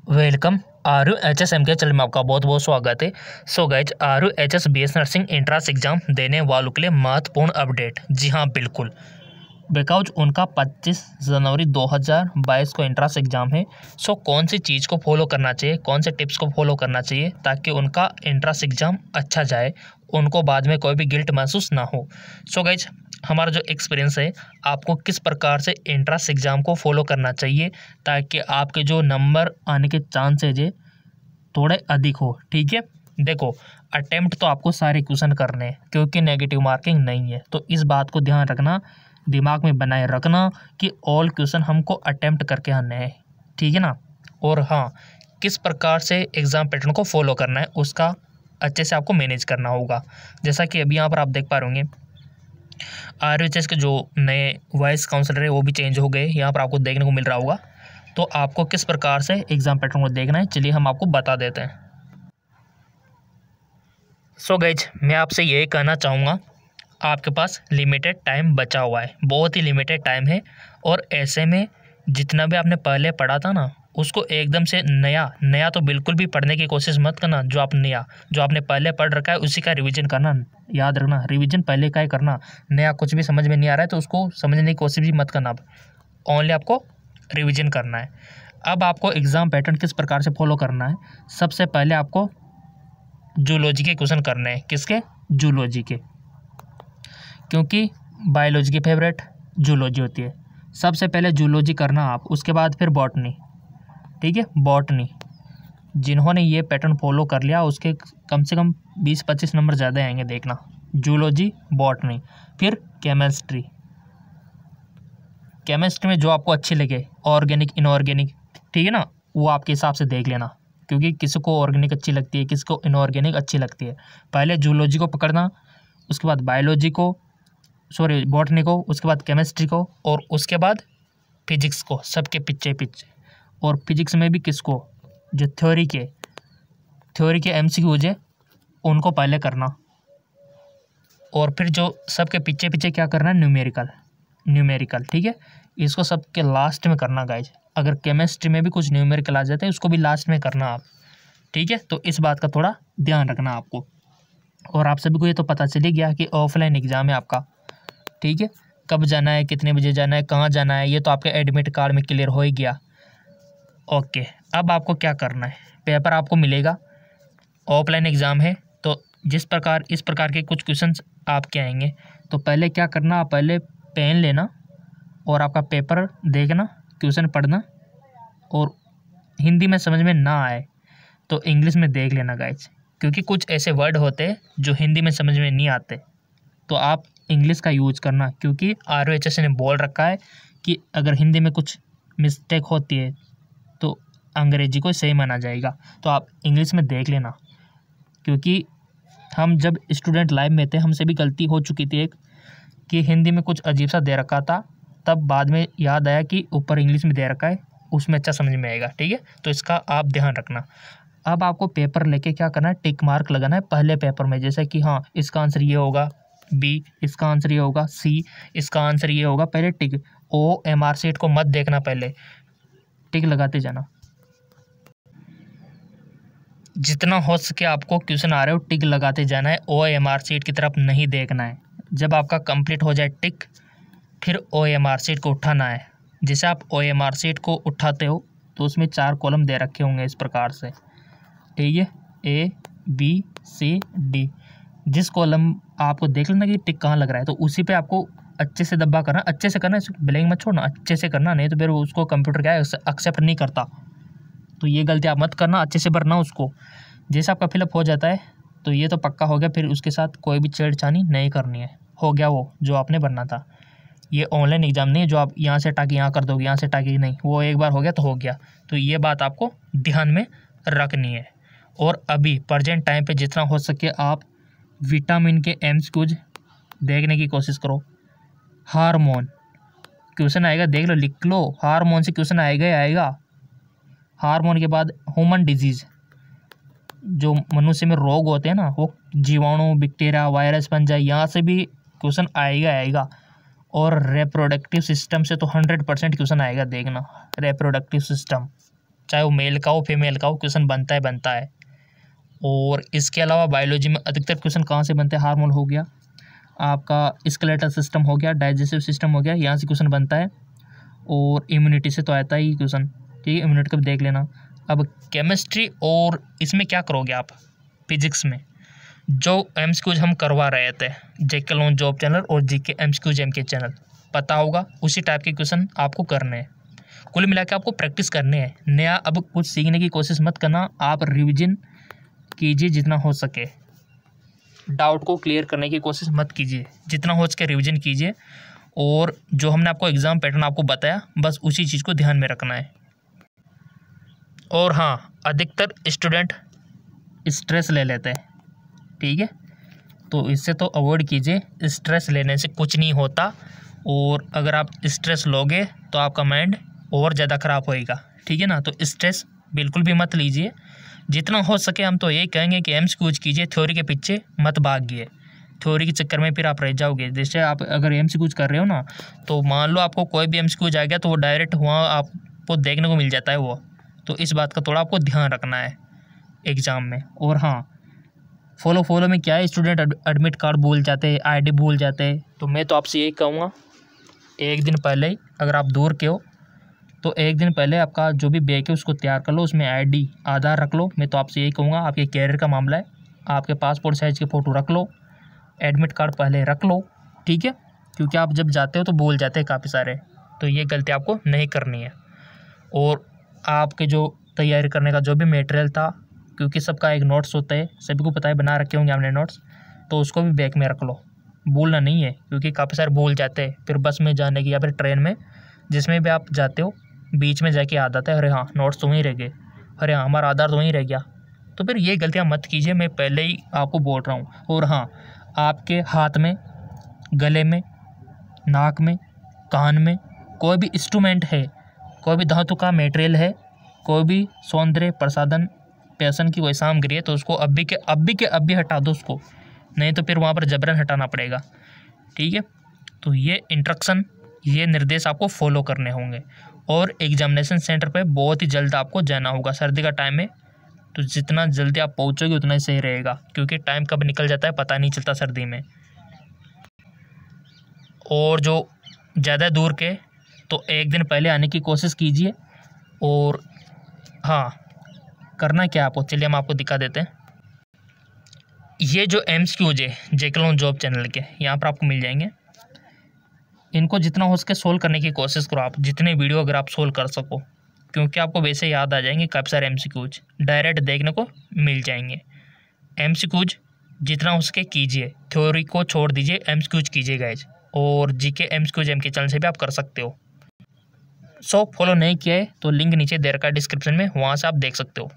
Welcome. RUHS MK channel में आपका बहुत बहुत स्वागत है। So guys, RUHS BS nursing entrance exam देने वालों के लिए महत्वपूर्ण अपडेट। जी हाँ, बिल्कुल, बिकॉज उनका 25 जनवरी 2022 को एंट्रेंस एग्जाम है। सो कौन सी चीज़ को फॉलो करना चाहिए, कौन से टिप्स को फॉलो करना चाहिए ताकि उनका एंट्रेंस एग्जाम अच्छा जाए, उनको बाद में कोई भी गिल्ट महसूस ना हो। सो गाइज, हमारा जो एक्सपीरियंस है, आपको किस प्रकार से एंट्रेंस एग्ज़ाम को फॉलो करना चाहिए ताकि आपके जो नंबर आने के चांसेज है थोड़े अधिक हो। ठीक है, देखो, अटेम्प्ट तो आपको सारे क्वेश्चन करने हैं क्योंकि नेगेटिव मार्किंग नहीं है, तो इस बात को ध्यान रखना, दिमाग में बनाए रखना कि ऑल क्वेश्चन हमको अटेम्प्ट करके आने हैं। ठीक है ना। और हाँ, किस प्रकार से एग्ज़ाम पैटर्न को फॉलो करना है उसका अच्छे से आपको मैनेज करना होगा। जैसा कि अभी यहाँ पर आप देख पा रहे होंगे, RUHS के जो नए वाइस काउंसलर है वो भी चेंज हो गए, यहाँ पर आपको देखने को मिल रहा होगा। तो आपको किस प्रकार से एग्ज़ाम पैटर्न को देखना है, चलिए हम आपको बता देते हैं। सो गाइज, मैं आपसे यही कहना चाहूँगा, आपके पास लिमिटेड टाइम बचा हुआ है, बहुत ही लिमिटेड टाइम है। और ऐसे में जितना भी आपने पहले पढ़ा था ना, उसको एकदम से नया तो बिल्कुल भी पढ़ने की कोशिश मत करना। जो आपने पहले पढ़ रखा है उसी का रिवीजन करना। याद रखना, रिवीजन पहले का ही करना। नया कुछ भी समझ में नहीं आ रहा है तो उसको समझने की कोशिश भी मत करना। ओनली आपको रिवीजन करना है। अब आपको एग्ज़ाम पैटर्न किस प्रकार से फॉलो करना है, सबसे पहले आपको जूलॉजी के क्वेश्चन करने हैं। किसके? जूलॉजी के, क्योंकि बायोलॉजी की फेवरेट जूलॉजी होती है। सबसे पहले जूलॉजी करना आप, उसके बाद फिर बॉटनी। ठीक है, बॉटनी जिन्होंने ये पैटर्न फॉलो कर लिया उसके कम से कम 20-25 नंबर ज़्यादा आएंगे, देखना। जूलॉजी, बॉटनी, फिर केमिस्ट्री। केमिस्ट्री में जो आपको अच्छी लगे, ऑर्गेनिक, इनऑर्गेनिक, ठीक है ना, वो आपके हिसाब से देख लेना, क्योंकि किसी को ऑर्गेनिक अच्छी लगती है, किसी को इनऑर्गेनिक अच्छी लगती है। पहले जूलॉजी को पकड़ना, उसके बाद बायोलॉजी को, बॉटनी को, उसके बाद केमिस्ट्री को, और उसके बाद फिजिक्स को, सबके पीछे। और फिजिक्स में भी किसको? जो थ्योरी के MCQs है उनको पहले करना, और फिर जो सबके पीछे क्या करना है, न्यूमेरिकल। ठीक है, इसको सबके लास्ट में करना गाइज। अगर केमिस्ट्री में भी कुछ न्यूमेरिकल आ जाते हैं उसको भी लास्ट में करना आप। ठीक है, तो इस बात का थोड़ा ध्यान रखना आपको। और आप सभी को ये तो पता चल ही गया कि ऑफलाइन एग्ज़ाम है आपका। ठीक है, कब जाना है, कितने बजे जाना है, कहाँ जाना है, ये तो आपके एडमिट कार्ड में क्लियर हो ही गया। ओके, अब आपको क्या करना है, पेपर आपको मिलेगा, ऑफलाइन एग्ज़ाम है, तो इस प्रकार के कुछ क्वेश्चंस आपके आएंगे। तो पहले क्या करना, आप पहले पेन लेना और आपका पेपर देखना, क्वेश्चन पढ़ना, और हिंदी में समझ में ना आए तो इंग्लिश में देख लेना गाइज, क्योंकि कुछ ऐसे वर्ड होते हैं जो हिंदी में समझ में नहीं आते, तो आप इंग्लिश का यूज करना, क्योंकि RUHS ने बोल रखा है कि अगर हिंदी में कुछ मिस्टेक होती है तो अंग्रेजी को सही माना जाएगा। तो आप इंग्लिश में देख लेना, क्योंकि हम जब स्टूडेंट लाइफ में थे हमसे भी गलती हो चुकी थी एक, कि हिंदी में कुछ अजीब सा दे रखा था, तब बाद में याद आया कि ऊपर इंग्लिश में दे रखा है, उसमें अच्छा समझ में आएगा। ठीक है, तो इसका आप ध्यान रखना। अब आपको पेपर लेके क्या करना है, टिक मार्क लगाना है पहले पेपर में, जैसे कि हाँ, इसका आंसर ये होगा, B इसका आंसर ये होगा, C इसका आंसर ये होगा, पहले टिक। OMR शीट को मत देखना, पहले टिक लगाते जाना। जितना हो सके आपको क्वेश्चन आ रहे हो टिक लगाते जाना है, OMR शीट की तरफ नहीं देखना है। जब आपका कंप्लीट हो जाए टिक, फिर OMR शीट को उठाना है। जैसे आप OMR शीट को उठाते हो तो उसमें 4 कॉलम दे रखे होंगे इस प्रकार से। ठीक है, A B C D। जिस कॉलम आपको देख लेना कि टिक कहाँ लग रहा है, तो उसी पे आपको अच्छे से दब्बा करना, अच्छे से करना, ब्लैंक मत छोड़ना, अच्छे से करना, नहीं तो फिर उसको कंप्यूटर क्या है एक्सेप्ट नहीं करता। तो ये गलती आप मत करना, अच्छे से भरना उसको। जैसे आपका फिलअप हो जाता है तो ये तो पक्का हो गया, फिर उसके साथ कोई भी छेड़छानी नहीं करनी है, हो गया वो जो आपने भरना था। ये ऑनलाइन एग्ज़ाम नहीं है जो आप यहाँ से टाके यहाँ कर दोगे, यहाँ से टाके नहीं, वो एक बार हो गया तो हो गया। तो ये बात आपको ध्यान में रखनी है। और अभी प्रेजेंट टाइम पे जितना हो सके आप विटामिन के MCQs देखने की कोशिश करो। हार्मोन क्वेश्चन आएगा, देख लो, लिख लो, हार्मोन से क्वेश्चन आएगा ही आएगा। हार्मोन के बाद ह्यूमन डिजीज़, जो मनुष्य में रोग होते हैं ना, वो जीवाणु, बैक्टीरिया, वायरस बन जाए, यहाँ से भी क्वेश्चन आएगा। और रिप्रोडक्टिव सिस्टम से तो 100% क्वेश्चन आएगा, देखना, रिप्रोडक्टिव सिस्टम। चाहे वो मेल का हो फीमेल का हो, क्वेश्चन बनता है। और इसके अलावा बायोलॉजी में अधिकतर क्वेश्चन कहाँ से बनते हैं, हार्मोन हो गया, आपका स्केलेटल सिस्टम हो गया, डाइजेस्टिव सिस्टम हो गया, यहाँ से क्वेश्चन बनता है। और इम्यूनिटी से तो आता ही क्वेश्चन, ठीक है, इम्यूनिटी का भी देख लेना। अब केमिस्ट्री और इसमें क्या करोगे आप, फिजिक्स में जो एमसीक्यूज हम करवा रहे थे जेके लोन जॉब चैनल और जीके एमसीक्यूज एमके चैनल, पता होगा उसी टाइप के क्वेश्चन आपको करने हैं। कुल मिला के आपको प्रैक्टिस करने हैं, नया अब कुछ सीखने की कोशिश मत करना, आप रिविजन कीजिए जितना हो सके, डाउट को क्लियर करने की कोशिश मत कीजिए, जितना हो सके रिविजन कीजिए। और जो हमने आपको एग्ज़ाम पैटर्न आपको बताया बस उसी चीज़ को ध्यान में रखना है। और हाँ, अधिकतर स्टूडेंट स्ट्रेस ले लेते हैं, ठीक है, तो इससे तो अवॉइड कीजिए, स्ट्रेस लेने से कुछ नहीं होता। और अगर आप स्ट्रेस लोगे तो आपका माइंड और ज़्यादा ख़राब होएगा, ठीक है ना। तो स्ट्रेस बिल्कुल भी मत लीजिए, जितना हो सके हम तो यही कहेंगे कि एमसीक्यूज कीजिए, थ्योरी के पीछे मत भागिए, थ्योरी के चक्कर में फिर आप रह जाओगे। जैसे आप अगर एमसीक्यूज कर रहे हो ना, तो मान लो आपको कोई भी एमसीक्यूज आ गया तो वो डायरेक्ट वहाँ आपको देखने को मिल जाता है वो, तो इस बात का थोड़ा आपको ध्यान रखना है एग्ज़ाम में। और हाँ, फॉलो में क्या है, स्टूडेंट एडमिट कार्ड भूल जाते हैं, आईडी भूल जाते हैं, तो मैं तो आपसे यही कहूँगा एक दिन पहले ही, अगर आप दूर के हो तो एक दिन पहले आपका जो भी बैग है उसको तैयार कर लो, उसमें आईडी आधार रख लो। मैं तो आपसे यही कहूँगा, आपके कैरियर का मामला है, आपके पासपोर्ट साइज़ की फ़ोटो रख लो, एडमिट कार्ड पहले रख लो, ठीक है, क्योंकि आप जब जाते हो तो भूल जाते हैं काफ़ी सारे, तो ये गलती आपको नहीं करनी है। और आपके जो तैयारी करने का जो भी मटेरियल था, क्योंकि सबका एक नोट्स होता है, सभी को पता है, बना रखे होंगे आपने नोट्स, तो उसको भी बैग में रख लो, भूलना नहीं है, क्योंकि काफ़ी सारे भूल जाते हैं फिर बस में जाने की या फिर ट्रेन में, जिसमें भी आप जाते हो बीच में जाके याद आता है अरे हाँ नोट्स तो वहीं रह गए, अरे हाँ हमारा आधार तो वहीं रह गया। तो फिर ये गलतियाँ मत कीजिए, मैं पहले ही आपको बोल रहा हूँ। और हाँ, आपके हाथ में, गले में, नाक में, कान में कोई भी इंस्ट्रूमेंट है, कोई भी धातु का मटेरियल है, कोई भी सौंदर्य प्रसाधन पैसन की कोई सामग्री है, तो उसको अभी के अभी हटा दो उसको, नहीं तो फिर वहाँ पर जबरन हटाना पड़ेगा, ठीक है। तो ये इंस्ट्रक्शन, ये निर्देश आपको फॉलो करने होंगे। और एग्जामिनेशन सेंटर पे बहुत ही जल्द आपको जाना होगा, सर्दी का टाइम है, तो जितना जल्दी आप पहुँचोगे उतना ही सही रहेगा, क्योंकि टाइम कब निकल जाता है पता नहीं चलता सर्दी में। और जो ज़्यादा दूर के, तो एक दिन पहले आने की कोशिश कीजिए। और हाँ, करना क्या आपको, चलिए हम आपको दिखा देते हैं। ये जो एमसीक्यूज है जेके लोन जॉब चैनल के, यहाँ पर आपको मिल जाएंगे, इनको जितना हो सके सोल्व करने की कोशिश करो आप, जितने वीडियो अगर आप सोल्व कर सको, क्योंकि आपको वैसे याद आ जाएंगे काफ़ी सारे एमसीक्यूज डायरेक्ट देखने को मिल जाएंगे। एमसीक्यूज जितना हो सके कीजिए, थ्योरी को छोड़ दीजिए, एमसीक्यूज कीजिए गाइज। और जीके एमसीक्यूज एमके चैनल से भी आप कर सकते हो। सो फॉलो नहीं किया है तो लिंक नीचे दे रखा है डिस्क्रिप्शन में, वहाँ से आप देख सकते हो।